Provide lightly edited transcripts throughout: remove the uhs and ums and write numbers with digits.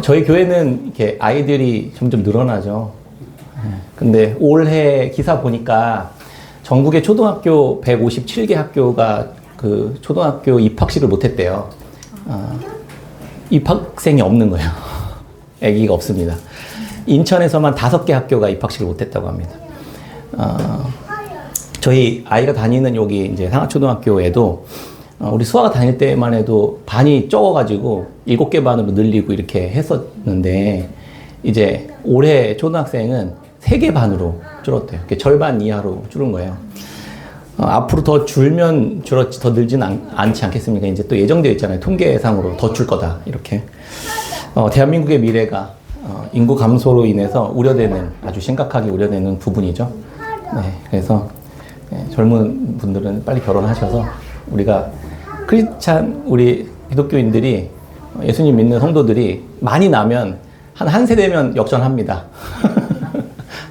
저희 교회는 이렇게 아이들이 점점 늘어나죠. 근데 올해 기사 보니까 전국의 초등학교 157개 학교가 그 초등학교 입학식을 못했대요. 입학생이 없는 거예요. 아기가 없습니다. 인천에서만 5개 학교가 입학식을 못했다고 합니다. 저희 아이가 다니는 여기 이제 상하초등학교에도 우리 수아가 다닐 때만 해도 반이 적어가지고 7개 반으로 늘리고 이렇게 했었는데 이제 올해 초등학생은 3개 반으로 줄었대요. 절반 이하로 줄은 거예요. 앞으로 더 줄면 줄었지 더 늘진 않지 않겠습니까? 이제 또 예정되어 있잖아요. 통계상으로 더 줄 거다 이렇게. 대한민국의 미래가 인구 감소로 인해서 우려되는 아주 심각하게 우려되는 부분이죠. 네, 그래서 젊은 분들은 빨리 결혼하셔서 우리가 크리스찬 우리 기독교인들이 예수님 믿는 성도들이 많이 나면 한 세대면 역전합니다.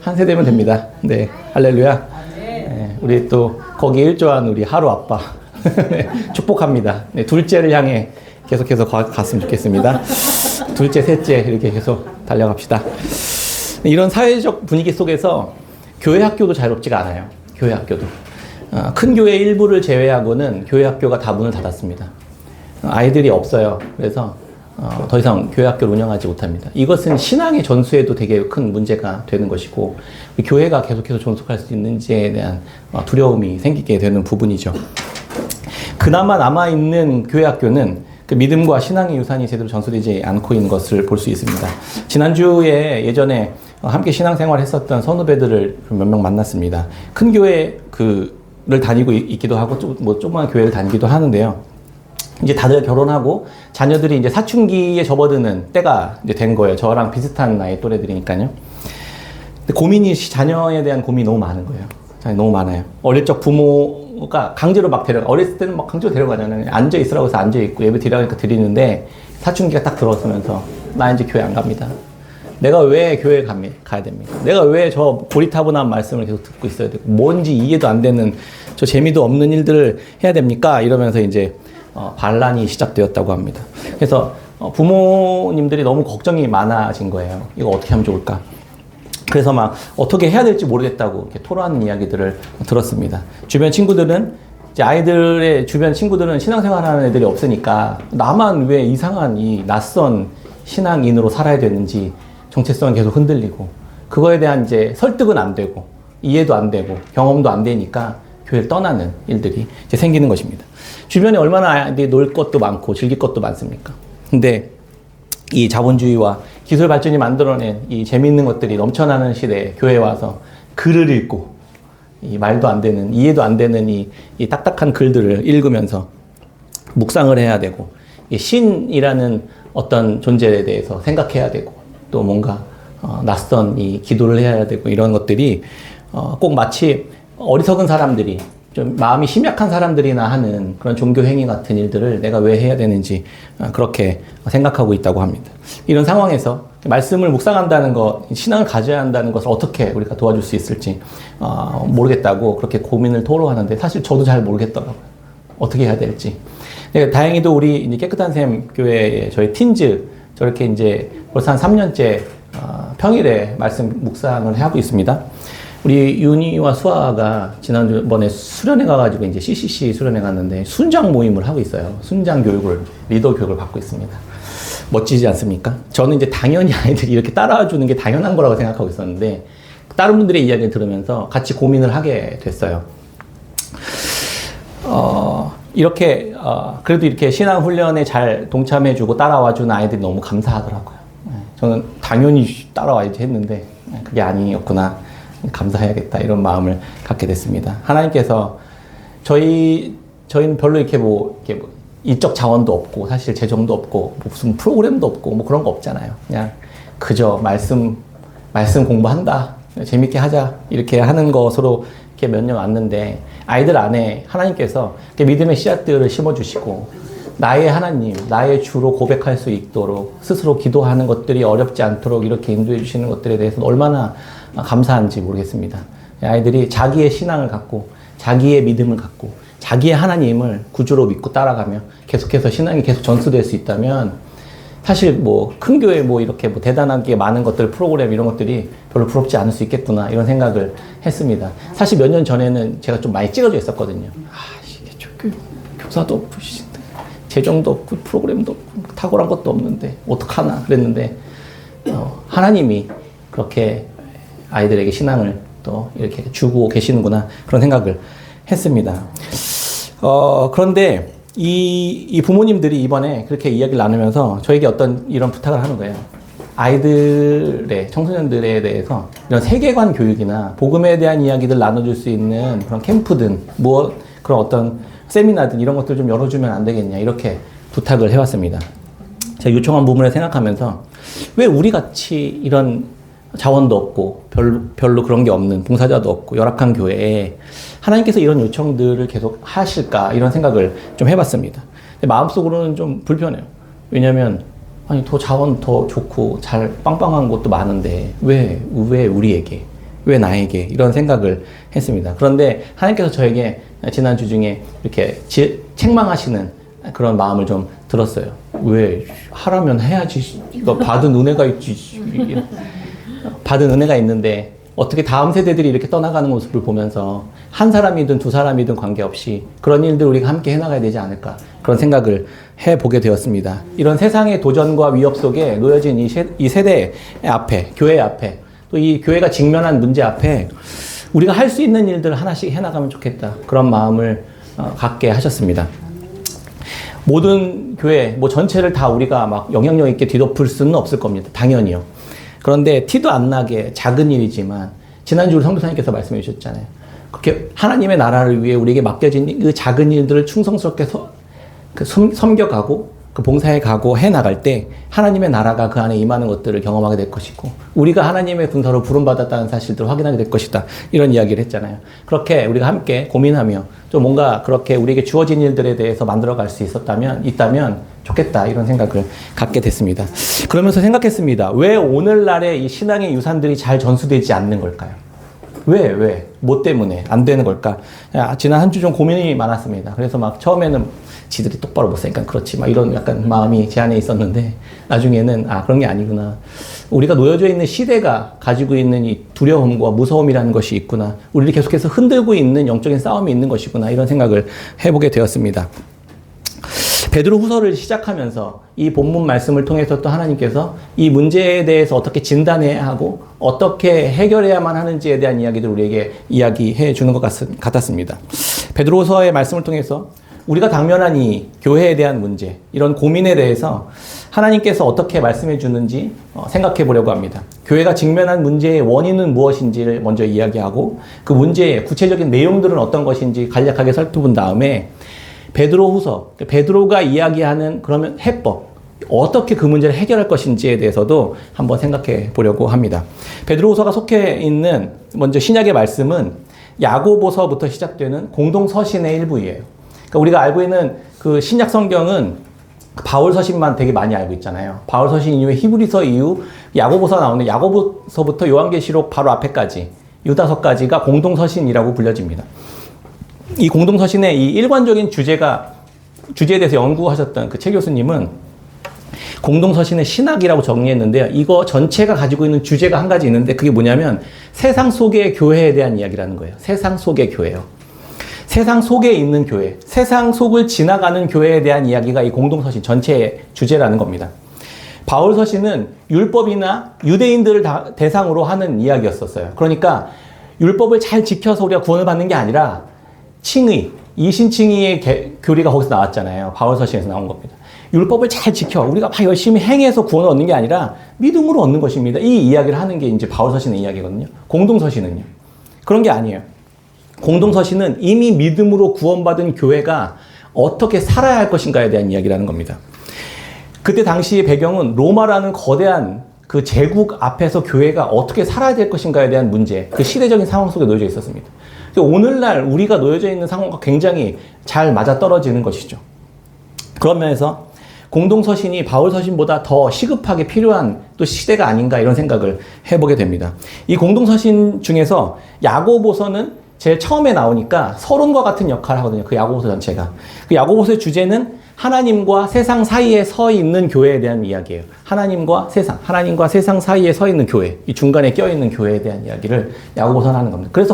한 세대면 됩니다. 네, 할렐루야. 네, 우리 또 거기에 일조한 우리 하루 아빠 축복합니다. 네, 둘째를 향해 계속해서 갔으면 좋겠습니다. 둘째, 셋째 이렇게 계속 달려갑시다. 이런 사회적 분위기 속에서 교회 학교도 자유롭지가 않아요. 교회 학교도. 큰 교회 일부를 제외하고는 교회 학교가 다 문을 닫았습니다. 아이들이 없어요. 그래서 더 이상 교회 학교를 운영하지 못합니다. 이것은 신앙의 전수에도 되게 큰 문제가 되는 것이고 교회가 계속해서 존속할 수 있는지에 대한 두려움이 생기게 되는 부분이죠. 그나마 남아있는 교회 학교는 그 믿음과 신앙의 유산이 제대로 전수되지 않고 있는 것을 볼 수 있습니다. 지난주에 예전에 함께 신앙생활 했었던 선후배들을 몇 명 만났습니다. 큰 교회 를 다니고 있기도 하고 조그만 교회를 다니기도 하는데요. 이제 다들 결혼하고 자녀들이 이제 사춘기에 접어드는 때가 이제 된 거예요. 저랑 비슷한 나이 또래들이니까요. 고민이 자녀에 대한 고민이 너무 많은 거예요. 너무 많아요. 어릴 적 부모가 강제로 막 어렸을 때는 막 강제로 데려가잖아요. 앉아 있으라고 해서 앉아 있고 예배 드리라니까 드리는데 사춘기가 딱 들어서면서 나 이제 교회 안 갑니다. 내가 왜 교회에 가야 됩니까? 내가 왜 저 고리타분한 말씀을 계속 듣고 있어야 되고 뭔지 이해도 안 되는 저 재미도 없는 일들을 해야 됩니까? 이러면서 이제 반란이 시작되었다고 합니다. 그래서 부모님들이 너무 걱정이 많아진 거예요. 이거 어떻게 하면 좋을까? 그래서 막 어떻게 해야 될지 모르겠다고 이렇게 토로하는 이야기들을 들었습니다. 주변 친구들은 이제 아이들의 주변 친구들은 신앙생활하는 애들이 없으니까 나만 왜 이상한 이 낯선 신앙인으로 살아야 되는지 정체성은 계속 흔들리고 그거에 대한 이제 설득은 안 되고 이해도 안 되고 경험도 안 되니까 교회를 떠나는 일들이 이제 생기는 것입니다. 주변에 얼마나 아이들이 놀 것도 많고 즐길 것도 많습니까? 근데 이 자본주의와 기술 발전이 만들어낸 이 재미있는 것들이 넘쳐나는 시대에 교회에 와서 글을 읽고 이 말도 안 되는 이해도 안 되는 이 딱딱한 글들을 읽으면서 묵상을 해야 되고 이 신이라는 어떤 존재에 대해서 생각해야 되고 또 뭔가 낯선 이 기도를 해야 되고 이런 것들이 꼭 마치 어리석은 사람들이 좀 마음이 심약한 사람들이나 하는 그런 종교 행위 같은 일들을 내가 왜 해야 되는지 그렇게 생각하고 있다고 합니다. 이런 상황에서 말씀을 묵상한다는 것, 신앙을 가져야 한다는 것을 어떻게 우리가 도와줄 수 있을지 모르겠다고 그렇게 고민을 토로하는데 사실 저도 잘 모르겠더라고요. 어떻게 해야 될지. 다행히도 우리 이제 깨끗한 샘 교회에 저희 틴즈 저렇게 이제 벌써 한 3년째 평일에 말씀 묵상을 하고 있습니다. 우리 윤희와 수아가 지난번에 수련회 가가지고 이제 CCC 수련회 갔는데 순장 모임을 하고 있어요. 순장 교육을, 리더 교육을 받고 있습니다. 멋지지 않습니까? 저는 이제 당연히 아이들이 이렇게 따라와 주는 게 당연한 거라고 생각하고 있었는데 다른 분들의 이야기를 들으면서 같이 고민을 하게 됐어요. 이렇게 그래도 이렇게 신앙 훈련에 잘 동참해주고 따라와주는 아이들이 너무 감사하더라고요. 저는 당연히 따라와야지 했는데 그게 아니었구나. 감사해야겠다 이런 마음을 갖게 됐습니다. 하나님께서 저희는 별로 이렇게 인적 자원도 없고 사실 재정도 없고 무슨 프로그램도 없고 뭐 그런 거 없잖아요. 그냥 그저 말씀 공부한다. 재밌게 하자. 이렇게 하는 것으로 이렇게 몇 년 왔는데 아이들 안에 하나님께서 믿음의 씨앗들을 심어주시고 나의 하나님, 나의 주로 고백할 수 있도록 스스로 기도하는 것들이 어렵지 않도록 이렇게 인도해 주시는 것들에 대해서 얼마나 감사한지 모르겠습니다. 아이들이 자기의 신앙을 갖고 자기의 믿음을 갖고 자기의 하나님을 구주로 믿고 따라가며 계속해서 신앙이 계속 전수될 수 있다면 사실 뭐 큰 교회 뭐 이렇게 뭐 대단하게 많은 것들 프로그램 이런 것들이 별로 부럽지 않을 수 있겠구나 이런 생각을 했습니다. 사실 몇 년 전에는 제가 좀 많이 찍어져 있었거든요. 이게 교사도 없고 재정도 없고 프로그램도 없고 탁월한 것도 없는데 어떡하나 그랬는데 하나님이 그렇게 아이들에게 신앙을 또 이렇게 주고 계시는구나 그런 생각을 했습니다. 그런데 이 부모님들이 이번에 그렇게 이야기를 나누면서 저에게 어떤 이런 부탁을 하는 거예요. 아이들의, 청소년들에 대해서 이런 세계관 교육이나 복음에 대한 이야기들 나눠줄 수 있는 그런 캠프든 뭐 그런 어떤 세미나든 이런 것들 좀 열어주면 안 되겠냐 이렇게 부탁을 해왔습니다. 제가 요청한 부분을 생각하면서 왜 우리 같이 이런 자원도 없고 별로 그런 게 없는 봉사자도 없고 열악한 교회에 하나님께서 이런 요청들을 계속 하실까 이런 생각을 좀 해봤습니다. 근데 마음속으로는 좀 불편해요. 왜냐하면 아니 더 자원 더 좋고 잘 빵빵한 곳도 많은데 왜 우리에게 왜 나에게 이런 생각을 했습니다. 그런데 하나님께서 저에게 지난주 중에 이렇게 책망하시는 그런 마음을 좀 들었어요. 왜 하라면 해야지. 이거 받은 은혜가 있지. 받은 은혜가 있는데 어떻게 다음 세대들이 이렇게 떠나가는 모습을 보면서 한 사람이든 두 사람이든 관계없이 그런 일들 우리가 함께 해나가야 되지 않을까 그런 생각을 해보게 되었습니다. 이런 세상의 도전과 위협 속에 놓여진 이 세대 앞에 교회 앞에 또 이 교회가 직면한 문제 앞에 우리가 할 수 있는 일들을 하나씩 해나가면 좋겠다 그런 마음을 갖게 하셨습니다. 모든 교회 뭐 전체를 다 우리가 막 영향력 있게 뒤덮을 수는 없을 겁니다. 당연히요. 그런데 티도 안 나게 작은 일이지만 지난주 성도사님께서 말씀해 주셨잖아요. 그렇게 하나님의 나라를 위해 우리에게 맡겨진 그 작은 일들을 충성스럽게 섬겨가고 그 봉사해 가고 해 나갈 때 하나님의 나라가 그 안에 임하는 것들을 경험하게 될 것이고 우리가 하나님의 군사로 부름받았다는 사실들을 확인하게 될 것이다. 이런 이야기를 했잖아요. 그렇게 우리가 함께 고민하며 좀 뭔가 그렇게 우리에게 주어진 일들에 대해서 만들어갈 수 있다면 좋겠다. 이런 생각을 갖게 됐습니다. 그러면서 생각했습니다. 왜 오늘날에 이 신앙의 유산들이 잘 전수되지 않는 걸까요? 왜? 뭐 때문에 안 되는 걸까? 지난 한 주 좀 고민이 많았습니다. 그래서 막 처음에는 지들이 똑바로 못 사니까 그렇지. 막 이런 약간 마음이 제 안에 있었는데 나중에는 그런 게 아니구나. 우리가 놓여져 있는 시대가 가지고 있는 이 두려움과 무서움이라는 것이 있구나. 우리를 계속해서 흔들고 있는 영적인 싸움이 있는 것이구나. 이런 생각을 해보게 되었습니다. 베드로 후서를 시작하면서 이 본문 말씀을 통해서 또 하나님께서 이 문제에 대해서 어떻게 진단해야 하고 어떻게 해결해야만 하는지에 대한 이야기들 우리에게 이야기해 주는 것 같았습니다. 베드로 후서의 말씀을 통해서 우리가 당면한 이 교회에 대한 문제, 이런 고민에 대해서 하나님께서 어떻게 말씀해 주는지 생각해 보려고 합니다. 교회가 직면한 문제의 원인은 무엇인지를 먼저 이야기하고 그 문제의 구체적인 내용들은 어떤 것인지 간략하게 살펴본 다음에 베드로 후서, 베드로가 이야기하는 그러면 해법, 어떻게 그 문제를 해결할 것인지에 대해서도 한번 생각해 보려고 합니다. 베드로 후서가 속해 있는 먼저 신약의 말씀은 야고보서부터 시작되는 공동서신의 일부예요. 그러니까 우리가 알고 있는 그 신약 성경은 바울 서신만 되게 많이 알고 있잖아요. 바울 서신 이후에 히브리서 이후 야고보서 나오는 야고보서부터 요한계시록 바로 앞에까지 유다서까지가 공동서신이라고 불려집니다. 이 공동서신의 이 일관적인 주제에 대해서 연구하셨던 그 최 교수님은 공동서신의 신학이라고 정리했는데요. 이거 전체가 가지고 있는 주제가 한 가지 있는데 그게 뭐냐면 세상 속의 교회에 대한 이야기라는 거예요. 세상 속의 교회요. 세상 속에 있는 교회, 세상 속을 지나가는 교회에 대한 이야기가 이 공동서신 전체의 주제라는 겁니다. 바울 서신은 율법이나 유대인들을 대상으로 하는 이야기였었어요. 그러니까 율법을 잘 지켜서 우리가 구원을 받는 게 아니라 칭의, 이신칭의의 교리가 거기서 나왔잖아요. 바울 서신에서 나온 겁니다. 율법을 잘 지켜 우리가 막 열심히 행해서 구원을 얻는 게 아니라 믿음으로 얻는 것입니다. 이 이야기를 하는 게 이제 바울 서신의 이야기거든요. 공동서신은요. 그런 게 아니에요. 공동서신은 이미 믿음으로 구원받은 교회가 어떻게 살아야 할 것인가에 대한 이야기라는 겁니다. 그때 당시의 배경은 로마라는 거대한 그 제국 앞에서 교회가 어떻게 살아야 될 것인가에 대한 문제, 그 시대적인 상황 속에 놓여져 있었습니다. 오늘날 우리가 놓여져 있는 상황과 굉장히 잘 맞아떨어지는 것이죠. 그런 면에서 공동서신이 바울서신보다 더 시급하게 필요한 또 시대가 아닌가 이런 생각을 해보게 됩니다. 이 공동서신 중에서 야고보서는 제일 처음에 나오니까 서론과 같은 역할을 하거든요. 그 야고보서 전체가. 그 야고보서의 주제는 하나님과 세상 사이에 서 있는 교회에 대한 이야기예요. 하나님과 세상 사이에 서 있는 교회, 이 중간에 껴있는 교회에 대한 이야기를 야고보서는 하는 겁니다. 그래서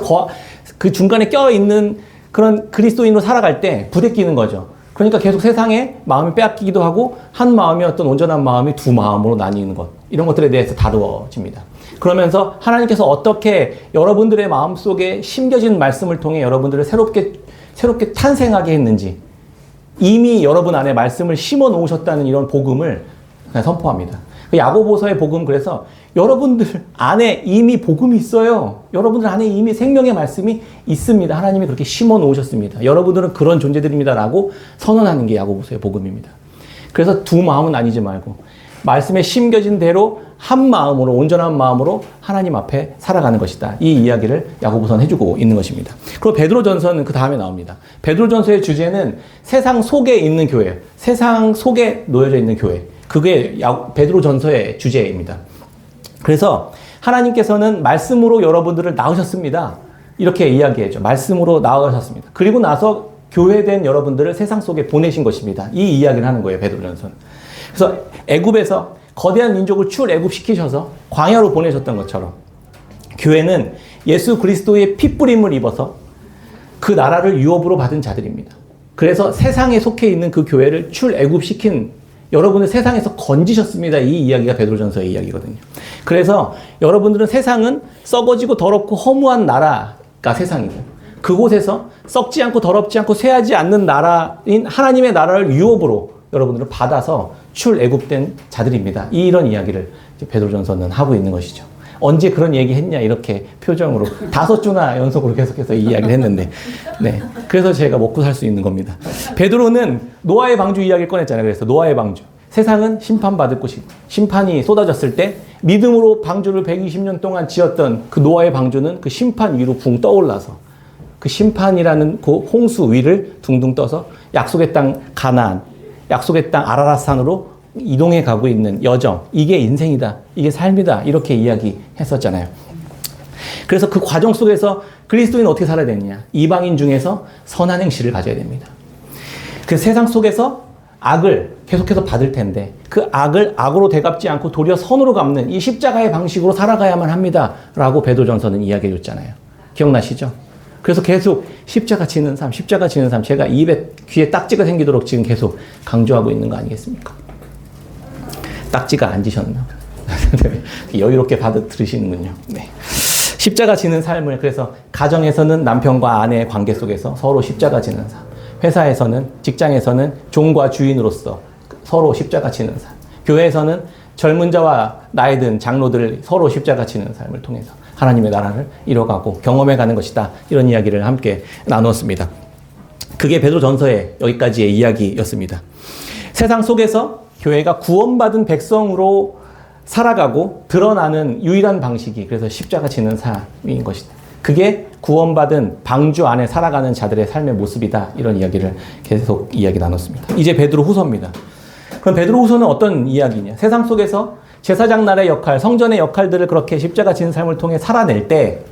그 중간에 껴있는 그런 그리스도인으로 살아갈 때 부대끼는 거죠. 그러니까 계속 세상에 마음이 빼앗기기도 하고 한 마음이 어떤 온전한 마음이 두 마음으로 나뉘는 것, 이런 것들에 대해서 다루어집니다. 그러면서 하나님께서 어떻게 여러분들의 마음속에 심겨진 말씀을 통해 여러분들을 새롭게 탄생하게 했는지, 이미 여러분 안에 말씀을 심어 놓으셨다는 이런 복음을 선포합니다. 야고보서의 복음, 그래서 여러분들 안에 이미 복음이 있어요. 여러분들 안에 이미 생명의 말씀이 있습니다. 하나님이 그렇게 심어 놓으셨습니다. 여러분들은 그런 존재들입니다라고 선언하는 게 야고보서의 복음입니다. 그래서 두 마음은 아니지 말고 말씀에 심겨진 대로 한 마음으로, 온전한 마음으로 하나님 앞에 살아가는 것이다. 이 이야기를 야고보서는 해주고 있는 것입니다. 그리고 베드로전서는 그 다음에 나옵니다. 베드로전서의 주제는 세상 속에 있는 교회, 세상 속에 놓여져 있는 교회. 그게 베드로전서의 주제입니다. 그래서 하나님께서는 말씀으로 여러분들을 낳으셨습니다. 이렇게 이야기해죠. 말씀으로 낳으셨습니다. 그리고 나서 교회된 여러분들을 세상 속에 보내신 것입니다. 이 이야기를 하는 거예요, 베드로전서는. 그래서 애굽에서 거대한 민족을 출애굽시키셔서 광야로 보내셨던 것처럼 교회는 예수 그리스도의 핏부림을 입어서 그 나라를 유업으로 받은 자들입니다. 그래서 세상에 속해 있는 그 교회를 출애굽시킨, 여러분을 세상에서 건지셨습니다. 이 이야기가 베드로전서의 이야기거든요. 그래서 여러분들은, 세상은 썩어지고 더럽고 허무한 나라가 세상이고, 그곳에서 썩지 않고 더럽지 않고 쇠하지 않는 나라인 하나님의 나라를 유업으로 여러분들을 받아서 출애굽된 자들입니다. 이런 이야기를 베드로전서는 하고 있는 것이죠. 언제 그런 얘기 했냐, 이렇게 표정으로 5주나 연속으로 계속해서 이 이야기를 했는데, 네, 그래서 제가 먹고 살 수 있는 겁니다. 베드로는 노아의 방주 이야기를 꺼냈잖아요. 그래서 노아의 방주, 세상은 심판받을 곳이고, 심판이 쏟아졌을 때 믿음으로 방주를 120년 동안 지었던 그 노아의 방주는 그 심판 위로 붕 떠올라서, 그 심판이라는 그 홍수 위를 둥둥 떠서 약속의 땅 가나안, 약속의 땅 아라랏산으로 이동해 가고 있는 여정, 이게 인생이다, 이게 삶이다, 이렇게 이야기했었잖아요. 그래서 그 과정 속에서 그리스도인은 어떻게 살아야 되느냐, 이방인 중에서 선한 행실을 가져야 됩니다. 그 세상 속에서 악을 계속해서 받을 텐데 그 악을 악으로 되갚지 않고 도리어 선으로 갚는 이 십자가의 방식으로 살아가야만 합니다 라고 베드로전서는 이야기해 줬잖아요. 기억나시죠? 그래서 계속 십자가 지는 삶, 십자가 지는 삶, 제가 귀에 딱지가 생기도록 지금 계속 강조하고 있는 거 아니겠습니까? 딱지가 안 지셨나? 여유롭게 들으시는군요. 네. 십자가 지는 삶을, 그래서 가정에서는 남편과 아내의 관계 속에서 서로 십자가 지는 삶, 회사에서는, 직장에서는 종과 주인으로서 서로 십자가 지는 삶, 교회에서는 젊은 자와 나이 든 장로들 서로 십자가 지는 삶을 통해서 하나님의 나라를 이뤄가고 경험해가는 것이다. 이런 이야기를 함께 나누었습니다. 그게 베드로전서의 여기까지의 이야기였습니다. 세상 속에서 교회가 구원받은 백성으로 살아가고 드러나는 유일한 방식이 그래서 십자가 지는 삶인 것이다. 그게 구원받은 방주 안에 살아가는 자들의 삶의 모습이다. 이런 이야기를 계속 이야기 나눴습니다. 이제 베드로 후서입니다. 그럼 베드로 후서는 어떤 이야기냐? 세상 속에서 제사장 날의 역할, 성전의 역할들을 그렇게 십자가 지는 삶을 통해 살아낼 때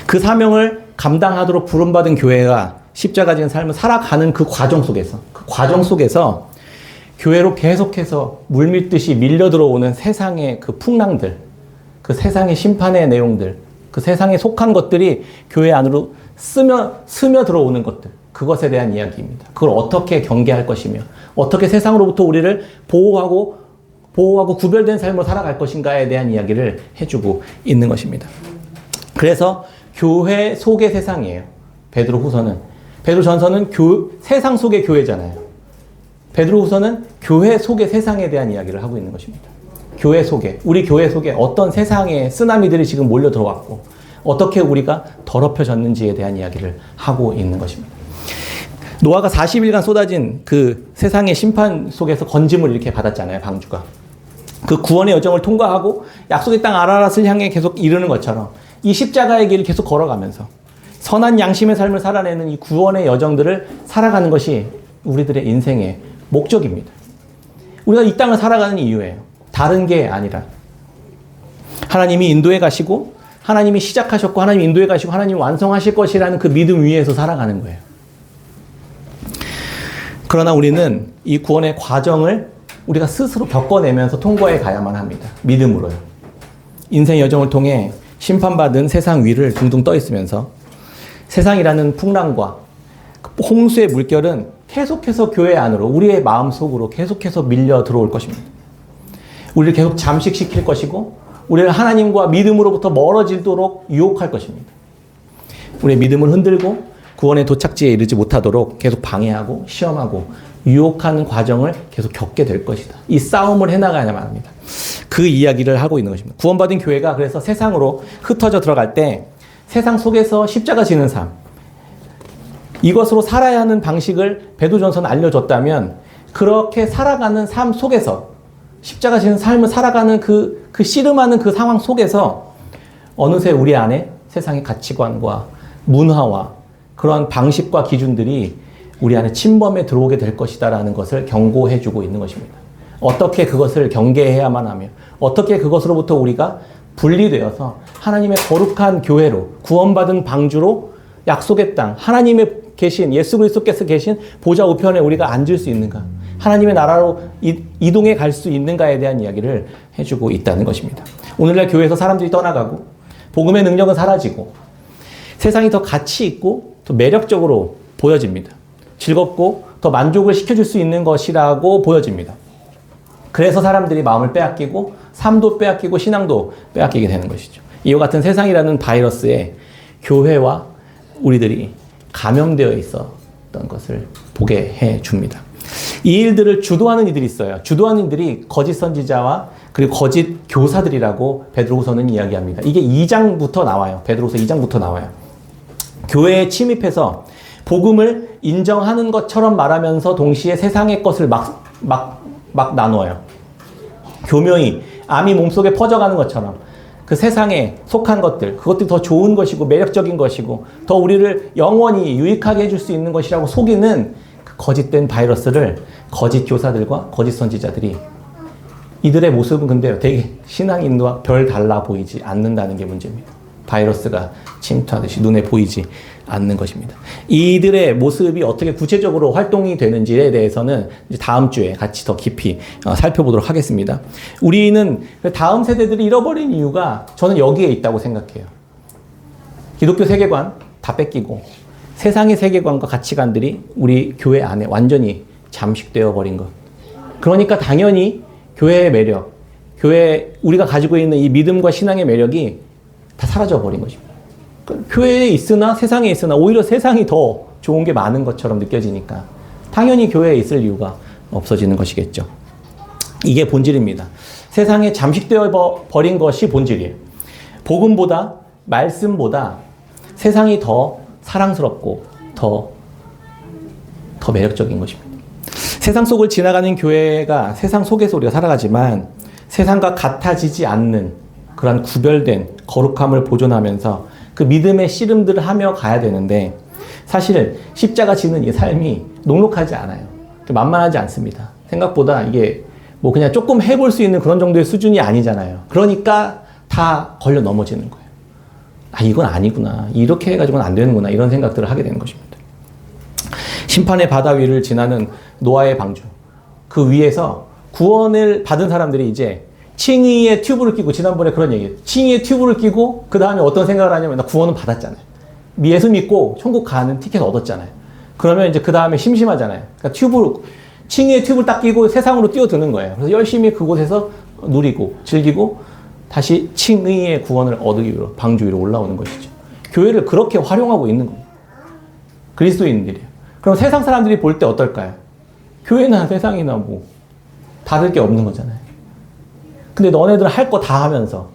그 사명을 감당하도록 부름받은 교회가 십자가 지는 삶을 살아가는 그 과정 속에서 교회로 계속해서 물밀듯이 밀려 들어오는 세상의 그 풍랑들, 그 세상의 심판의 내용들, 그 세상에 속한 것들이 교회 안으로 스며 들어오는 것들, 그것에 대한 이야기입니다. 그걸 어떻게 경계할 것이며 어떻게 세상으로부터 우리를 보호하고 구별된 삶으로 살아갈 것인가에 대한 이야기를 해주고 있는 것입니다. 그래서 교회 속의 세상이에요. 베드로전서는 세상 속의 교회잖아요. 베드로후서는 교회 속의 세상에 대한 이야기를 하고 있는 것입니다. 우리 교회 속에 어떤 세상의 쓰나미들이 지금 몰려 들어왔고 어떻게 우리가 더럽혀졌는지에 대한 이야기를 하고 있는 것입니다. 노아가 40일간 쏟아진 그 세상의 심판 속에서 건짐을 이렇게 받았잖아요, 방주가. 그 구원의 여정을 통과하고 약속의 땅 아라랏을 향해 계속 이르는 것처럼 이 십자가의 길을 계속 걸어가면서 선한 양심의 삶을 살아내는 이 구원의 여정들을 살아가는 것이 우리들의 인생의 목적입니다. 우리가 이 땅을 살아가는 이유예요. 다른 게 아니라 하나님이 인도해 가시고 하나님이 시작하셨고 하나님이 인도해 가시고 하나님이 완성하실 것이라는 그 믿음 위에서 살아가는 거예요. 그러나 우리는 이 구원의 과정을 우리가 스스로 겪어내면서 통과해 가야만 합니다. 믿음으로요. 인생 여정을 통해 심판받은 세상 위를 둥둥 떠 있으면서 세상이라는 풍랑과 홍수의 물결은 계속해서 교회 안으로, 우리의 마음속으로 계속해서 밀려 들어올 것입니다. 우리를 계속 잠식시킬 것이고 우리를 하나님과 믿음으로부터 멀어지도록 유혹할 것입니다. 우리의 믿음을 흔들고 구원의 도착지에 이르지 못하도록 계속 방해하고 시험하고 유혹하는 과정을 계속 겪게 될 것이다. 이 싸움을 해나가야만 합니다. 그 이야기를 하고 있는 것입니다. 구원받은 교회가 그래서 세상으로 흩어져 들어갈 때 세상 속에서 십자가 지는 삶, 이것으로 살아야 하는 방식을 베드로전서는 알려줬다면 그렇게 살아가는 삶 속에서 십자가 지는 삶을 살아가는 그 씨름하는 그 상황 속에서 어느새 우리 안에 세상의 가치관과 문화와 그러한 방식과 기준들이 우리 안에 침범해 들어오게 될 것이다라는 것을 경고해주고 있는 것입니다. 어떻게 그것을 경계해야만 하며 어떻게 그것으로부터 우리가 분리되어서 하나님의 거룩한 교회로 구원받은 방주로 약속의 땅, 하나님의 계신 예수 그리스도께서 계신 보좌 우편에 우리가 앉을 수 있는가, 하나님의 나라로 이동해 갈 수 있는가에 대한 이야기를 해주고 있다는 것입니다. 오늘날 교회에서 사람들이 떠나가고 복음의 능력은 사라지고 세상이 더 가치 있고 더 매력적으로 보여집니다. 즐겁고 더 만족을 시켜줄 수 있는 것이라고 보여집니다. 그래서 사람들이 마음을 빼앗기고 삶도 빼앗기고 신앙도 빼앗기게 되는 것이죠. 이와 같은 세상이라는 바이러스에 교회와 우리들이 감염되어 있었던 것을 보게 해줍니다. 이 일들을 주도하는 이들이 있어요. 주도하는 이들이 거짓 선지자와 그리고 거짓 교사들이라고 베드로후서는 이야기합니다. 이게 2장부터 나와요. 베드로후서 2장부터 나와요. 교회에 침입해서 복음을 인정하는 것처럼 말하면서 동시에 세상의 것을 막 나눠요. 교묘히 암이 몸속에 퍼져가는 것처럼 그 세상에 속한 것들, 그것들이 더 좋은 것이고 매력적인 것이고 더 우리를 영원히 유익하게 해줄 수 있는 것이라고 속이는 그 거짓된 바이러스를 거짓 교사들과 거짓 선지자들이, 이들의 모습은 근데요, 되게 신앙인과 별 달라 보이지 않는다는 게 문제입니다. 바이러스가 침투하듯이 눈에 보이지 않는 것입니다. 이들의 모습이 어떻게 구체적으로 활동이 되는지에 대해서는 이제 다음 주에 같이 더 깊이 살펴보도록 하겠습니다. 우리는 다음 세대들이 잃어버린 이유가 저는 여기에 있다고 생각해요. 기독교 세계관 다 뺏기고 세상의 세계관과 가치관들이 우리 교회 안에 완전히 잠식되어 버린 것. 그러니까 당연히 교회의 매력, 우리가 가지고 있는 이 믿음과 신앙의 매력이 다 사라져 버린 것입니다. 교회에 있으나 세상에 있으나 오히려 세상이 더 좋은 게 많은 것처럼 느껴지니까 당연히 교회에 있을 이유가 없어지는 것이겠죠. 이게 본질입니다. 세상에 잠식되어 버린 것이 본질이에요. 복음보다, 말씀보다 세상이 더 사랑스럽고 더 매력적인 것입니다. 세상 속을 지나가는 교회가 세상 속에서 우리가 살아가지만 세상과 같아지지 않는 그런 구별된 거룩함을 보존하면서 그 믿음의 씨름들을 하며 가야 되는데, 사실 십자가 지는 이 삶이 녹록하지 않아요. 만만하지 않습니다. 생각보다 이게 뭐 그냥 조금 해볼 수 있는 그런 정도의 수준이 아니잖아요. 그러니까 다 걸려 넘어지는 거예요. 아, 이건 아니구나. 이렇게 해가지고는 안 되는구나. 이런 생각들을 하게 되는 것입니다. 심판의 바다 위를 지나는 노아의 방주. 그 위에서 구원을 받은 사람들이 이제 칭의의 튜브를 끼고, 지난번에 그런 얘기예요. 칭의의 튜브를 끼고 그 다음에 어떤 생각을 하냐면, 나 구원은 받았잖아요. 예수 믿고 천국 가는 티켓 얻었잖아요. 그러면 이제 그 다음에 심심하잖아요. 그러니까 칭의의 튜브를 딱 끼고 세상으로 뛰어드는 거예요. 그래서 열심히 그곳에서 누리고 즐기고 다시 칭의의 구원을 얻기 위로 방주 위로 올라오는 것이죠. 교회를 그렇게 활용하고 있는 겁니다. 그리스도인들이에요. 그럼 세상 사람들이 볼 때 어떨까요? 교회나 세상이나 뭐 다를 게 없는 거잖아요. 근데 너네들 할 거 다 하면서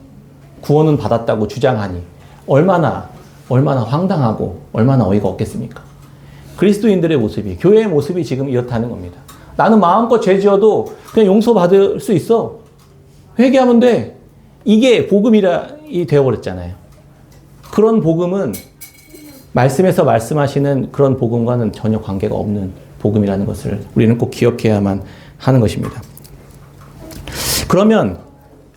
구원은 받았다고 주장하니 얼마나 황당하고 얼마나 어이가 없겠습니까? 그리스도인들의 모습이, 교회의 모습이 지금 이렇다는 겁니다. 나는 마음껏 죄 지어도 그냥 용서받을 수 있어. 회개하면 돼. 이게 복음이 되어버렸잖아요. 그런 복음은 말씀에서 말씀하시는 그런 복음과는 전혀 관계가 없는 복음이라는 것을 우리는 꼭 기억해야만 하는 것입니다. 그러면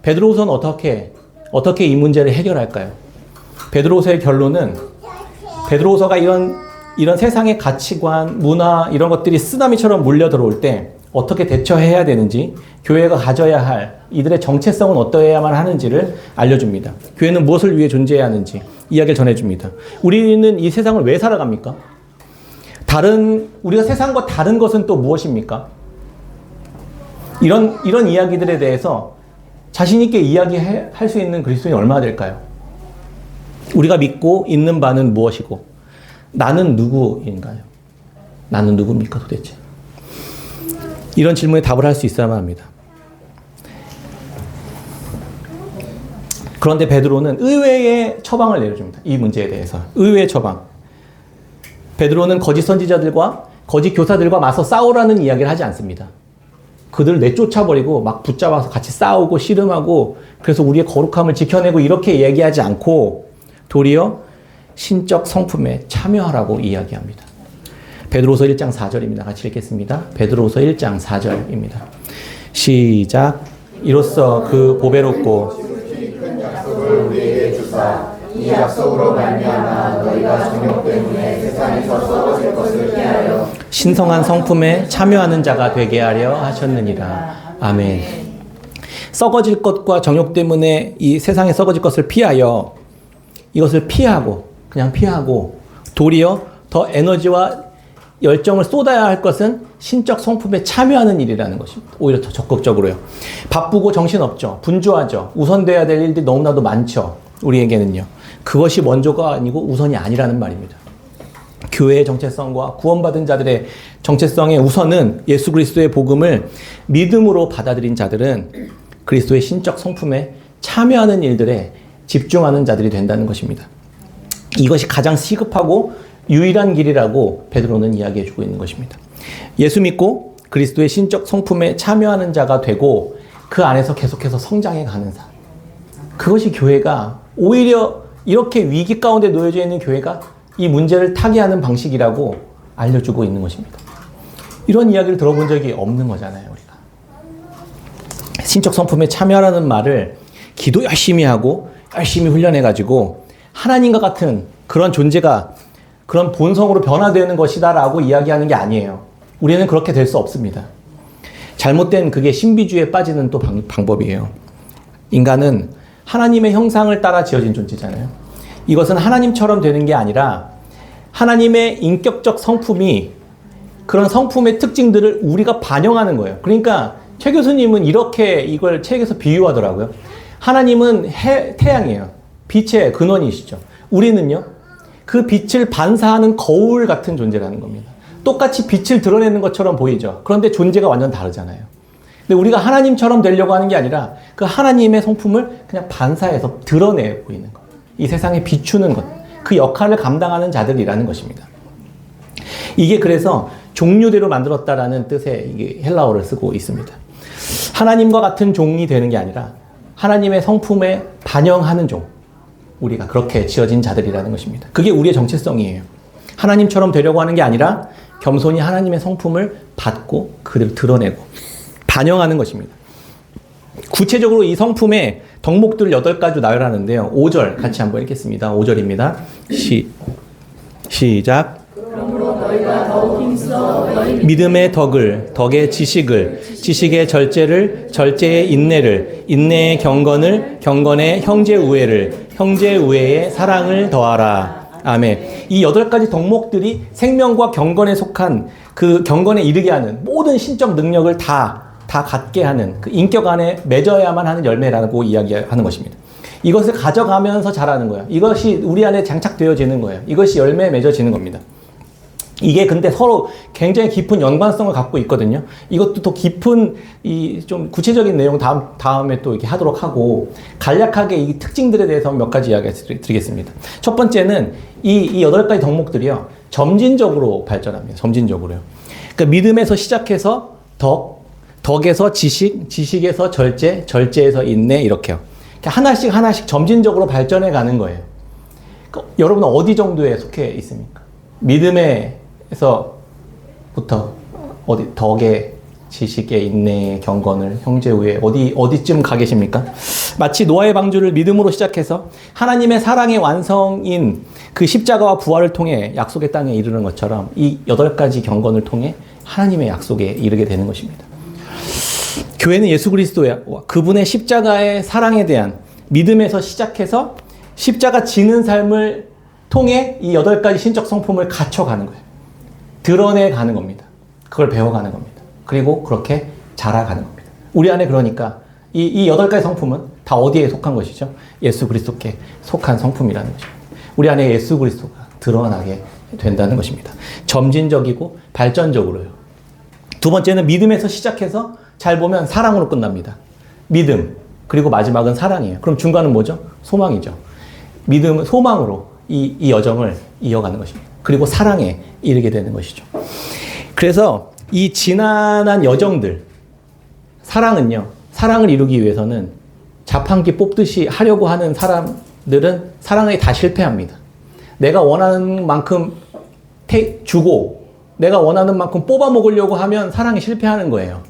베드로후서는 어떻게 이 문제를 해결할까요? 베드로후서의 결론은, 베드로후서가 이런 이런 세상의 가치관, 문화 이런 것들이 쓰나미처럼 몰려 들어올 때 어떻게 대처해야 되는지, 교회가 가져야 할 이들의 정체성은 어떠해야만 하는지를 알려줍니다. 교회는 무엇을 위해 존재해야 하는지 이야기를 전해줍니다. 우리는 이 세상을 왜 살아갑니까? 우리가 세상과 다른 것은 또 무엇입니까? 이런 이야기들에 대해서 자신있게 이야기할 수 있는 그리스도인이 얼마나 될까요? 우리가 믿고 있는 바는 무엇이고, 나는 누구인가요? 나는 누굽니까 도대체? 이런 질문에 답을 할 수 있어야만 합니다. 그런데 베드로는 의외의 처방을 내려줍니다. 이 문제에 대해서. 의외의 처방. 베드로는 거짓 선지자들과 거짓 교사들과 맞서 싸우라는 이야기를 하지 않습니다. 그들을 내쫓아버리고 막 붙잡아서 같이 싸우고 씨름하고 그래서 우리의 거룩함을 지켜내고 이렇게 얘기하지 않고 도리어 신적 성품에 참여하라고 이야기합니다. 베드로서 1장 4절입니다. 같이 읽겠습니다. 베드로서 1장 4절입니다. 시작. 이로써 그 보배롭고 큰 약속을 우리에게 주사 이 약속으로 말미암아 너희가 정욕 때문에 세상에서 썩어질 것을 피하여 신성한 성품에 참여하는 자가 되게 하려 하셨느니라. 아멘. 썩어질 것과 정욕 때문에 이 세상에 썩어질 것을 피하여 이것을 그냥 피하고 도리어 더 에너지와 열정을 쏟아야 할 것은 신적 성품에 참여하는 일이라는 것입니다. 오히려 더 적극적으로요. 바쁘고 정신없죠. 분주하죠. 우선돼야 될 일들이 너무나도 많죠. 우리에게는요. 그것이 먼저가 아니고 우선이 아니라는 말입니다. 교회의 정체성과 구원받은 자들의 정체성의 우선은 예수 그리스도의 복음을 믿음으로 받아들인 자들은 그리스도의 신적 성품에 참여하는 일들에 집중하는 자들이 된다는 것입니다. 이것이 가장 시급하고 유일한 길이라고 베드로는 이야기해주고 있는 것입니다. 예수 믿고 그리스도의 신적 성품에 참여하는 자가 되고 그 안에서 계속해서 성장해가는 사. 그것이 교회가 오히려 이렇게 위기 가운데 놓여져 있는 교회가 이 문제를 타개하는 방식이라고 알려주고 있는 것입니다. 이런 이야기를 들어본 적이 없는 거잖아요, 우리가. 신적 성품에 참여하라는 말을 기도 열심히 하고 열심히 훈련해가지고 하나님과 같은 그런 존재가 그런 본성으로 변화되는 것이다라고 이야기하는 게 아니에요. 우리는 그렇게 될 수 없습니다. 잘못된 그게 신비주의에 빠지는 또 방법이에요. 인간은 하나님의 형상을 따라 지어진 존재잖아요. 이것은 하나님처럼 되는 게 아니라 하나님의 인격적 성품이 그런 성품의 특징들을 우리가 반영하는 거예요. 그러니까 최 교수님은 이렇게 이걸 책에서 비유하더라고요. 하나님은 태양이에요. 빛의 근원이시죠. 우리는요, 그 빛을 반사하는 거울 같은 존재라는 겁니다. 똑같이 빛을 드러내는 것처럼 보이죠. 그런데 존재가 완전 다르잖아요. 근데 우리가 하나님처럼 되려고 하는 게 아니라 그 하나님의 성품을 그냥 반사해서 드러내 보이는 것. 이 세상에 비추는 것. 그 역할을 감당하는 자들이라는 것입니다. 이게 그래서 종류대로 만들었다라는 뜻의 이게 헬라어를 쓰고 있습니다. 하나님과 같은 종이 되는 게 아니라 하나님의 성품에 반영하는 종. 우리가 그렇게 지어진 자들이라는 것입니다. 그게 우리의 정체성이에요. 하나님처럼 되려고 하는 게 아니라 겸손히 하나님의 성품을 받고 그대로 드러내고 반영하는 것입니다. 구체적으로 이 성품의 덕목들 8가지 나열하는데요. 5절 같이 한번 읽겠습니다. 5절입니다. 시작. 그러므로 너희가 더욱 힘써 믿음의 덕을, 덕의 지식을, 지식의 절제를, 절제의 인내를, 인내의 경건을, 경건의 형제 우애를, 형제 우애의 사랑을 더하라. 아멘. 이 8가지 덕목들이 생명과 경건에 속한 그 경건에 이르게 하는 모든 신적 능력을 다 갖게 하는 그 인격 안에 맺어야만 하는 열매라고 이야기하는 것입니다. 이것을 가져가면서 자라는 거예요. 이것이 우리 안에 장착되어지는 거예요. 이것이 열매에 맺어지는 겁니다. 이게 근데 서로 굉장히 깊은 연관성을 갖고 있거든요. 이것도 더 깊은 이 좀 구체적인 내용 다음에 또 이렇게 하도록 하고 간략하게 이 특징들에 대해서 몇 가지 이야기 드리겠습니다. 첫 번째는 이 8가지 덕목들이요. 점진적으로 발전합니다. 점진적으로요. 그러니까 믿음에서 시작해서 덕에서 지식, 지식에서 절제, 절제에서 인내 이렇게요. 하나씩 하나씩 점진적으로 발전해 가는 거예요. 그러니까 여러분은 어디 정도에 속해 있습니까? 믿음에서부터 어디 덕에 지식에 인내에 경건을 형제 우애 어디쯤 가 계십니까? 마치 노아의 방주를 믿음으로 시작해서 하나님의 사랑의 완성인 그 십자가와 부활을 통해 약속의 땅에 이르는 것처럼 이 8가지 경건을 통해 하나님의 약속에 이르게 되는 것입니다. 교회는 예수 그리스도와 그분의 십자가의 사랑에 대한 믿음에서 시작해서 십자가 지는 삶을 통해 이 8가지 신적 성품을 갖춰가는 거예요. 드러내가는 겁니다. 그걸 배워가는 겁니다. 그리고 그렇게 자라가는 겁니다. 우리 안에 그러니까 이 8가지 성품은 다 어디에 속한 것이죠? 예수 그리스도께 속한 성품이라는 것입니다. 우리 안에 예수 그리스도가 드러나게 된다는 것입니다. 점진적이고 발전적으로요. 두 번째는 믿음에서 시작해서 잘 보면 사랑으로 끝납니다. 믿음, 그리고 마지막은 사랑이에요. 그럼 중간은 뭐죠? 소망이죠. 믿음, 소망으로 이 여정을 이어가는 것입니다. 그리고 사랑에 이르게 되는 것이죠. 그래서 이 지난한 여정들, 사랑은요, 사랑을 이루기 위해서는 자판기 뽑듯이 하려고 하는 사람들은 사랑에 다 실패합니다. 내가 원하는 만큼 주고 내가 원하는 만큼 뽑아 먹으려고 하면 사랑에 실패하는 거예요.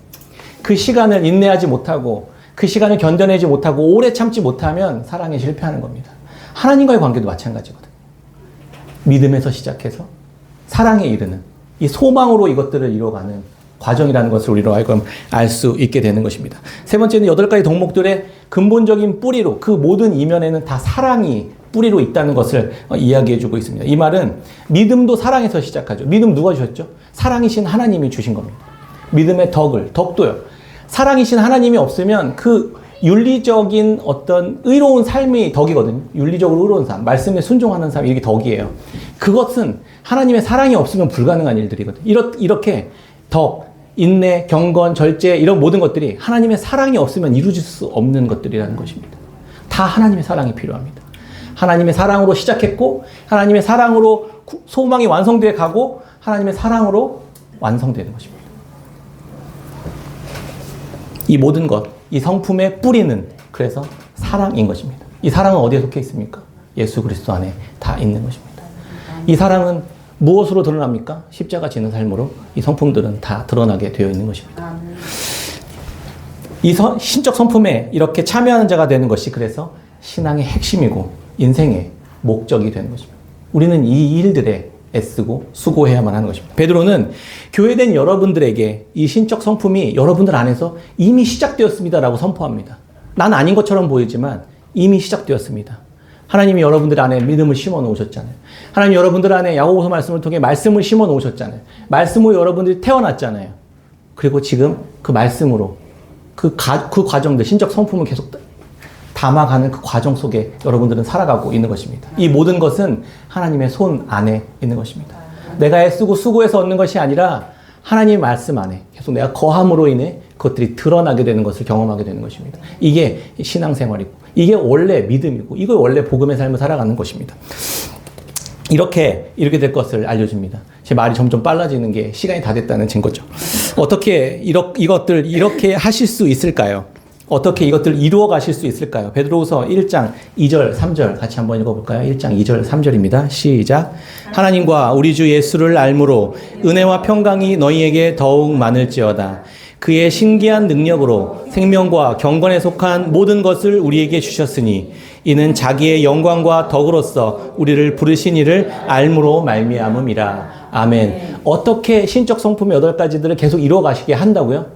그 시간을 인내하지 못하고 그 시간을 견뎌내지 못하고 오래 참지 못하면 사랑에 실패하는 겁니다. 하나님과의 관계도 마찬가지거든요. 믿음에서 시작해서 사랑에 이르는 이 소망으로 이것들을 이루어가는 과정이라는 것을 우리로 하여금 알 수 있게 되는 것입니다. 세 번째는 8가지 덕목들의 근본적인 뿌리로 그 모든 이면에는 다 사랑이 뿌리로 있다는 것을 이야기해 주고 있습니다. 이 말은 믿음도 사랑에서 시작하죠. 믿음 누가 주셨죠? 사랑이신 하나님이 주신 겁니다. 믿음의 덕도요. 사랑이신 하나님이 없으면 그 윤리적인 어떤 의로운 삶이 덕이거든요. 윤리적으로 의로운 삶, 말씀에 순종하는 삶, 이게 덕이에요. 그것은 하나님의 사랑이 없으면 불가능한 일들이거든요. 이렇게 덕, 인내, 경건, 절제 이런 모든 것들이 하나님의 사랑이 없으면 이루어질 수 없는 것들이라는 것입니다. 다 하나님의 사랑이 필요합니다. 하나님의 사랑으로 시작했고 하나님의 사랑으로 소망이 완성되어 가고 하나님의 사랑으로 완성되는 것입니다. 이 모든 것, 이 성품의 뿌리는 그래서 사랑인 것입니다. 이 사랑은 어디에 속해 있습니까? 예수 그리스도 안에 다 있는 것입니다. 이 사랑은 무엇으로 드러납니까? 십자가 지는 삶으로 이 성품들은 다 드러나게 되어 있는 것입니다. 이 신적 성품에 이렇게 참여하는 자가 되는 것이 그래서 신앙의 핵심이고 인생의 목적이 되는 것입니다. 우리는 이 일들에 애쓰고 수고해야만 하는 것입니다. 베드로는 교회된 여러분들에게 이 신적 성품이 여러분들 안에서 이미 시작되었습니다라고 선포합니다. 난 아닌 것처럼 보이지만 이미 시작되었습니다. 하나님이 여러분들 안에 믿음을 심어 놓으셨잖아요. 하나님 여러분들 안에 야고보서 말씀을 통해 말씀을 심어 놓으셨잖아요. 말씀으로 여러분들이 태어났잖아요. 그리고 지금 그 말씀으로 그 과정들, 신적 성품을 계속 담아가는 그 과정 속에 여러분들은 살아가고 있는 것입니다. 이 모든 것은 하나님의 손 안에 있는 것입니다. 내가 애쓰고 수고해서 얻는 것이 아니라 하나님의 말씀 안에 계속 내가 거함으로 인해 그것들이 드러나게 되는 것을 경험하게 되는 것입니다. 이게 신앙생활이고 이게 원래 믿음이고 이거 원래 복음의 삶을 살아가는 것입니다. 이렇게 될 것을 알려줍니다. 제 말이 점점 빨라지는 게 시간이 다 됐다는 증거죠. 어떻게 이것들 이렇게 하실 수 있을까요? 어떻게 이것들을 이루어 가실 수 있을까요? 베드로후서 1장 2절 3절 같이 한번 읽어볼까요? 1장 2절 3절입니다. 시작. 하나님과 우리 주 예수를 알므로 은혜와 평강이 너희에게 더욱 많을지어다. 그의 신기한 능력으로 생명과 경건에 속한 모든 것을 우리에게 주셨으니 이는 자기의 영광과 덕으로서 우리를 부르신 이를 알므로 말미암음이라. 아멘. 어떻게 신적 성품의 8가지들을 계속 이루어 가시게 한다고요?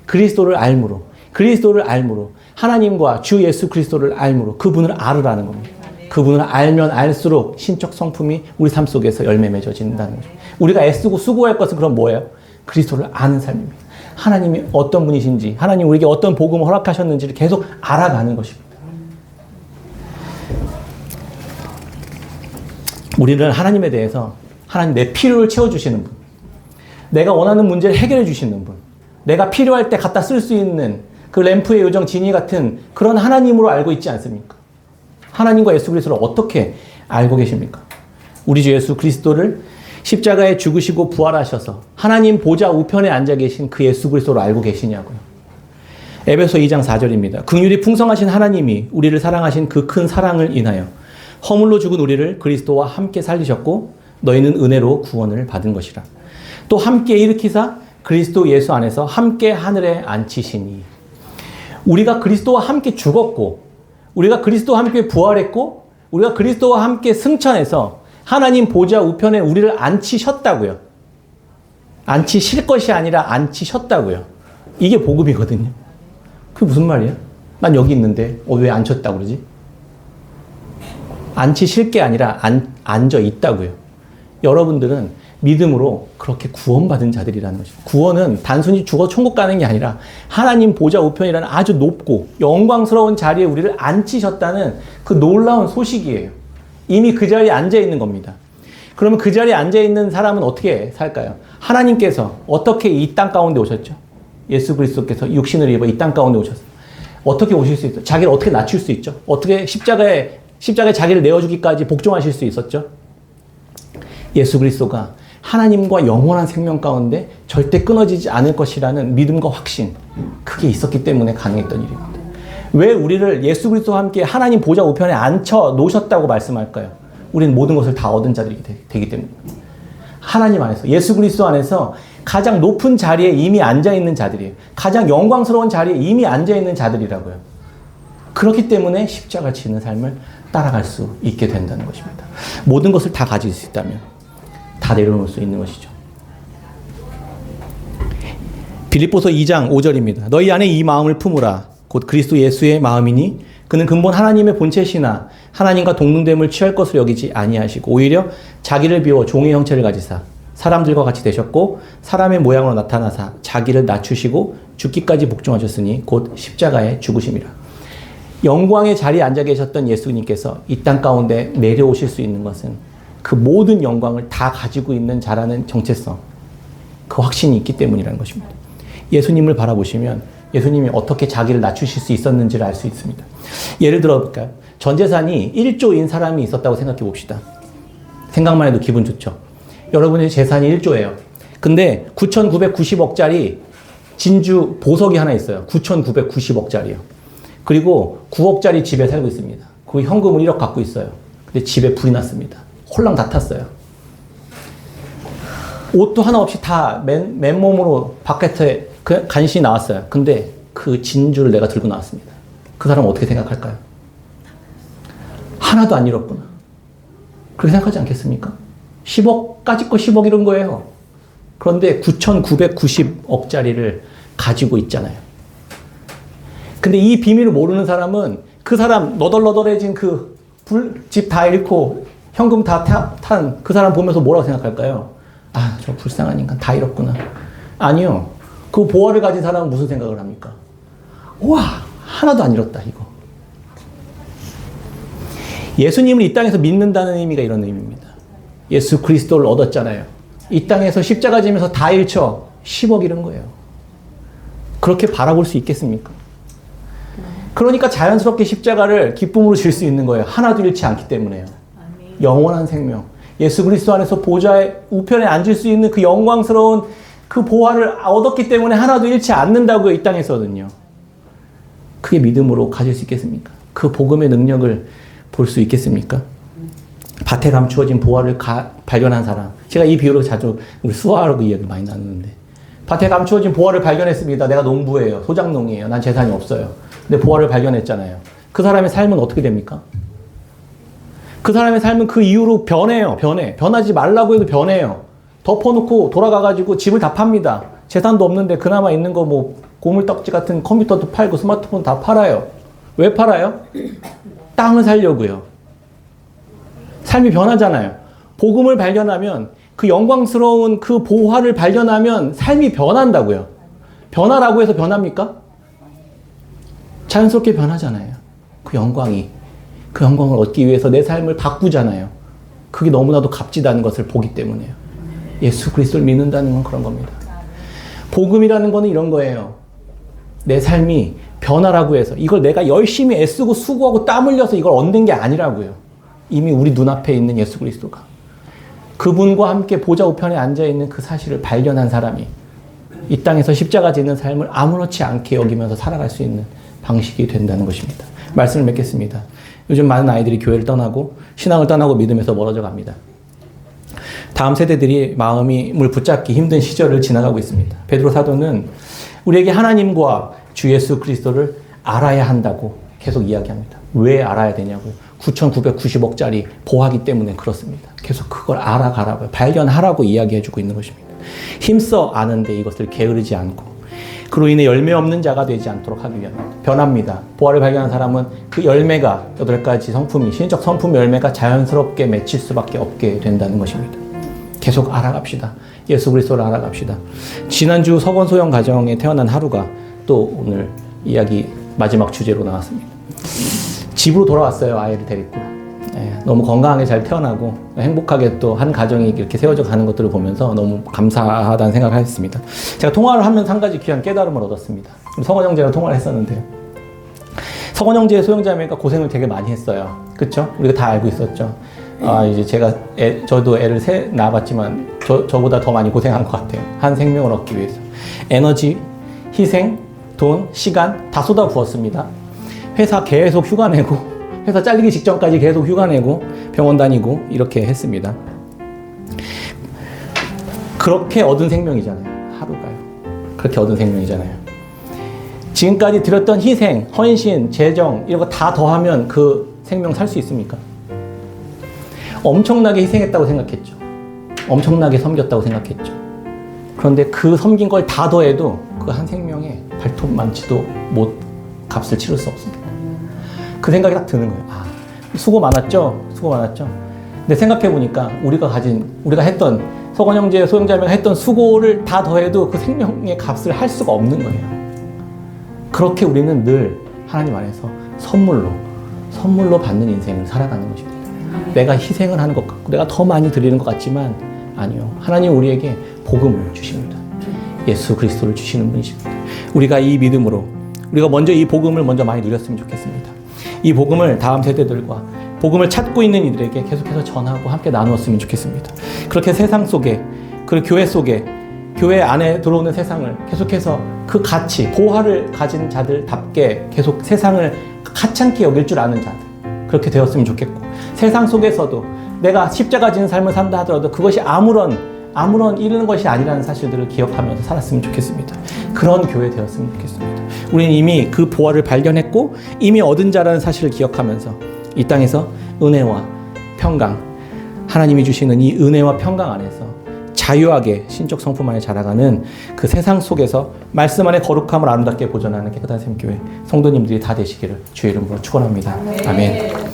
그리스도를 알므로. 그리스도를 알므로, 하나님과 주 예수 그리스도를 알므로, 그분을 알으라는 겁니다. 그분을 알면 알수록 신적 성품이 우리 삶 속에서 열매 맺어진다는 거죠. 우리가 애쓰고 수고할 것은 그럼 뭐예요? 그리스도를 아는 삶입니다. 하나님이 어떤 분이신지, 하나님 우리에게 어떤 복음을 허락하셨는지를 계속 알아가는 것입니다. 우리는 하나님에 대해서 하나님 내 필요를 채워주시는 분, 내가 원하는 문제를 해결해 주시는 분, 내가 필요할 때 갖다 쓸 수 있는 그 램프의 요정 지니 같은 그런 하나님으로 알고 있지 않습니까? 하나님과 예수 그리스도를 어떻게 알고 계십니까? 우리 주 예수 그리스도를 십자가에 죽으시고 부활하셔서 하나님 보좌 우편에 앉아 계신 그 예수 그리스도를 알고 계시냐고요. 에베소 2장 4절입니다. 긍휼이 풍성하신 하나님이 우리를 사랑하신 그 큰 사랑을 인하여 허물로 죽은 우리를 그리스도와 함께 살리셨고 너희는 은혜로 구원을 받은 것이라. 또 함께 일으키사 그리스도 예수 안에서 함께 하늘에 앉히시니. 우리가 그리스도와 함께 죽었고 우리가 그리스도와 함께 부활했고 우리가 그리스도와 함께 승천해서 하나님 보좌 우편에 우리를 앉히셨다고요. 앉히실 것이 아니라 앉히셨다고요. 이게 복음이거든요. 그게 무슨 말이야? 난 여기 있는데 왜 앉혔다고 그러지? 앉히실 게 아니라 앉아 있다고요. 여러분들은 믿음으로 그렇게 구원받은 자들이라는 것이죠. 구원은 단순히 죽어 천국 가는 게 아니라 하나님 보좌 우편이라는 아주 높고 영광스러운 자리에 우리를 앉히셨다는 그 놀라운 소식이에요. 이미 그 자리에 앉아 있는 겁니다. 그러면 그 자리에 앉아 있는 사람은 어떻게 살까요? 하나님께서 어떻게 이 땅 가운데 오셨죠? 예수 그리스도께서 육신을 입어 이 땅 가운데 오셨어요. 어떻게 오실 수 있어요? 자기를 어떻게 낮출 수 있죠? 어떻게 십자가에 자기를 내어주기까지 복종하실 수 있었죠? 예수 그리스도가 하나님과 영원한 생명 가운데 절대 끊어지지 않을 것이라는 믿음과 확신, 그게 있었기 때문에 가능했던 일입니다. 왜 우리를 예수 그리스도와 함께 하나님 보좌 우편에 앉혀 놓으셨다고 말씀할까요? 우리는 모든 것을 다 얻은 자들이 되기 때문입니다. 하나님 안에서, 예수 그리스도 안에서 가장 높은 자리에 이미 앉아있는 자들이에요. 가장 영광스러운 자리에 이미 앉아있는 자들이라고요. 그렇기 때문에 십자가를 지는 삶을 따라갈 수 있게 된다는 것입니다. 모든 것을 다 가질 수 있다면 다 내려놓을 수 있는 것이죠. 빌립보서 2장 5절입니다. 너희 안에 이 마음을 품으라. 곧 그리스도 예수의 마음이니 그는 근본 하나님의 본체시나 하나님과 동등됨을 취할 것을 여기지 아니하시고 오히려 자기를 비워 종의 형체를 가지사 사람들과 같이 되셨고 사람의 모양으로 나타나사 자기를 낮추시고 죽기까지 복종하셨으니 곧 십자가에 죽으심이라. 영광의 자리에 앉아 계셨던 예수님께서 이 땅 가운데 내려오실 수 있는 것은 그 모든 영광을 다 가지고 있는 자라는 정체성, 그 확신이 있기 때문이라는 것입니다. 예수님을 바라보시면 예수님이 어떻게 자기를 낮추실 수 있었는지를 알 수 있습니다. 예를 들어 볼까요? 전 재산이 1조인 사람이 있었다고 생각해 봅시다. 생각만 해도 기분 좋죠. 여러분의 재산이 1조예요. 근데 9,990억짜리 진주 보석이 하나 있어요. 9,990억짜리요. 그리고 9억짜리 집에 살고 있습니다. 그 현금을 1억 갖고 있어요. 근데 집에 불이 났습니다. 홀랑 다 탔어요. 옷도 하나 없이 다 맨몸으로 바깥에 간신히 나왔어요. 근데 그 진주를 내가 들고 나왔습니다. 그 사람은 어떻게 생각할까요? 하나도 안 잃었구나. 그렇게 생각하지 않겠습니까? 10억, 까짓 거 10억 이런 거예요. 그런데 9,990억짜리를 가지고 있잖아요. 근데 이 비밀을 모르는 사람은 그 사람 너덜너덜해진 그 집 다 잃고 현금 다 탄 그 사람 보면서 뭐라고 생각할까요? 아, 저 불쌍한 인간 다 잃었구나. 아니요. 그 보화를 가진 사람은 무슨 생각을 합니까? 와, 하나도 안 잃었다, 이거. 예수님을 이 땅에서 믿는다는 의미가 이런 의미입니다. 예수 그리스도를 얻었잖아요. 이 땅에서 십자가 지면서 다 잃죠. 10억 잃은 거예요. 그렇게 바라볼 수 있겠습니까? 그러니까 자연스럽게 십자가를 기쁨으로 질 수 있는 거예요. 하나도 잃지 않기 때문에요. 영원한 생명. 예수 그리스도 안에서 보좌의 우편에 앉을 수 있는 그 영광스러운 그 보화를 얻었기 때문에 하나도 잃지 않는다고요. 이 땅에서는요. 그게 믿음으로 가질 수 있겠습니까? 그 복음의 능력을 볼 수 있겠습니까? 밭에 감추어진 보화를 발견한 사람. 제가 이 비유로 자주 우리 수아하고 이야기 많이 나누는데, 밭에 감추어진 보화를 발견했습니다. 내가 농부예요. 소작농이에요. 난 재산이 없어요. 근데 보화를 발견했잖아요. 그 사람의 삶은 어떻게 됩니까? 그 사람의 삶은 그 이후로 변해요. 변하지 말라고 해도 변해요. 덮어놓고 돌아가가지고 집을 다 팝니다. 재산도 없는데 그나마 있는 거 뭐 고물떡지 같은 컴퓨터도 팔고 스마트폰 다 팔아요. 왜 팔아요? 땅을 살려고요. 삶이 변하잖아요. 복음을 발견하면, 그 영광스러운 그 보화를 발견하면 삶이 변한다고요. 변하라고 해서 변합니까? 자연스럽게 변하잖아요. 그 영광을 얻기 위해서 내 삶을 바꾸잖아요. 그게 너무나도 값지다는 것을 보기 때문에요. 예수 그리스도를 믿는다는 건 그런 겁니다. 복음이라는 거는 이런 거예요. 내 삶이 변화라고 해서 이걸 내가 열심히 애쓰고 수고하고 땀 흘려서 이걸 얻는 게 아니라고요. 이미 우리 눈앞에 있는 예수 그리스도가, 그분과 함께 보좌 우편에 앉아있는 그 사실을 발견한 사람이 이 땅에서 십자가 지는 삶을 아무렇지 않게 여기면서 살아갈 수 있는 방식이 된다는 것입니다. 말씀을 맺겠습니다. 요즘 많은 아이들이 교회를 떠나고 신앙을 떠나고 믿음에서 멀어져 갑니다. 다음 세대들이 마음을 붙잡기 힘든 시절을 지나가고 있습니다. 베드로 사도는 우리에게 하나님과 주 예수 그리스도를 알아야 한다고 계속 이야기합니다. 왜 알아야 되냐고요. 9,990억짜리 보하기 때문에 그렇습니다. 계속 그걸 알아가라고요. 발견하라고 이야기해주고 있는 것입니다. 힘써 아는데 이것을 게으르지 않고 그로 인해 열매 없는 자가 되지 않도록 하기 위함입니다. 변합니다. 보화를 발견한 사람은 그 열매가 8가지 성품이 신적 성품 열매가 자연스럽게 맺힐 수밖에 없게 된다는 것입니다. 계속 알아갑시다. 예수 그리스도를 알아갑시다. 지난주 서건소형 가정에 태어난 하루가 또 오늘 이야기 마지막 주제로 나왔습니다. 집으로 돌아왔어요. 아이를 데리고. 너무 건강하게 잘 태어나고 행복하게 또 한 가정이 이렇게 세워져 가는 것들을 보면서 너무 감사하다는 생각을 했습니다. 제가 통화를 하면서 한 가지 귀한 깨달음을 얻었습니다. 성원 형제랑 통화를 했었는데요. 성원 형제의 소형자매가 고생을 되게 많이 했어요. 그쵸? 우리가 다 알고 있었죠. 이제 제가 저도 애를 낳아봤지만 저보다 더 많이 고생한 것 같아요. 한 생명을 얻기 위해서. 에너지, 희생, 돈, 시간 다 쏟아부었습니다. 회사 계속 휴가 내고 회사 잘리기 직전까지 계속 휴가 내고 병원 다니고 이렇게 했습니다. 그렇게 얻은 생명이잖아요. 하루가요. 그렇게 얻은 생명이잖아요. 지금까지 드렸던 희생, 헌신, 재정 이런 거 다 더하면 그 생명 살 수 있습니까? 엄청나게 희생했다고 생각했죠. 엄청나게 섬겼다고 생각했죠. 그런데 그 섬긴 걸 다 더해도 그 한 생명에 발톱만치도 못 값을 치를 수 없습니다. 그 생각이 딱 드는 거예요. 수고 많았죠? 수고 많았죠? 근데 생각해보니까 우리가 했던, 서건 형제, 소형자매가 했던 수고를 다 더해도 그 생명의 값을 할 수가 없는 거예요. 그렇게 우리는 늘 하나님 안에서 선물로 받는 인생을 살아가는 것입니다. 내가 희생을 하는 것 같고, 내가 더 많이 드리는 것 같지만, 아니요. 하나님 우리에게 복음을 주십니다. 예수 그리스도를 주시는 분이십니다. 우리가 이 믿음으로, 우리가 먼저 이 복음을 먼저 많이 누렸으면 좋겠습니다. 이 복음을 다음 세대들과 복음을 찾고 있는 이들에게 계속해서 전하고 함께 나누었으면 좋겠습니다. 그렇게 세상 속에, 그리고 교회 속에, 교회 안에 들어오는 세상을 계속해서 그 가치, 보화를 가진 자들답게 계속 세상을 가찮게 여길 줄 아는 자들, 그렇게 되었으면 좋겠고, 세상 속에서도 내가 십자가 지는 삶을 산다 하더라도 그것이 아무런 이르는 것이 아니라는 사실들을 기억하면서 살았으면 좋겠습니다. 그런 교회 되었으면 좋겠습니다. 우리는 이미 그 보화를 발견했고 이미 얻은 자라는 사실을 기억하면서 이 땅에서 은혜와 평강, 하나님이 주시는 이 은혜와 평강 안에서 자유하게 신적 성품 안에 자라가는 그 세상 속에서 말씀 안에 거룩함을 아름답게 보존하는 깨끗한 샘교회 성도님들이 다 되시기를 주의 이름으로 축원합니다. 아멘.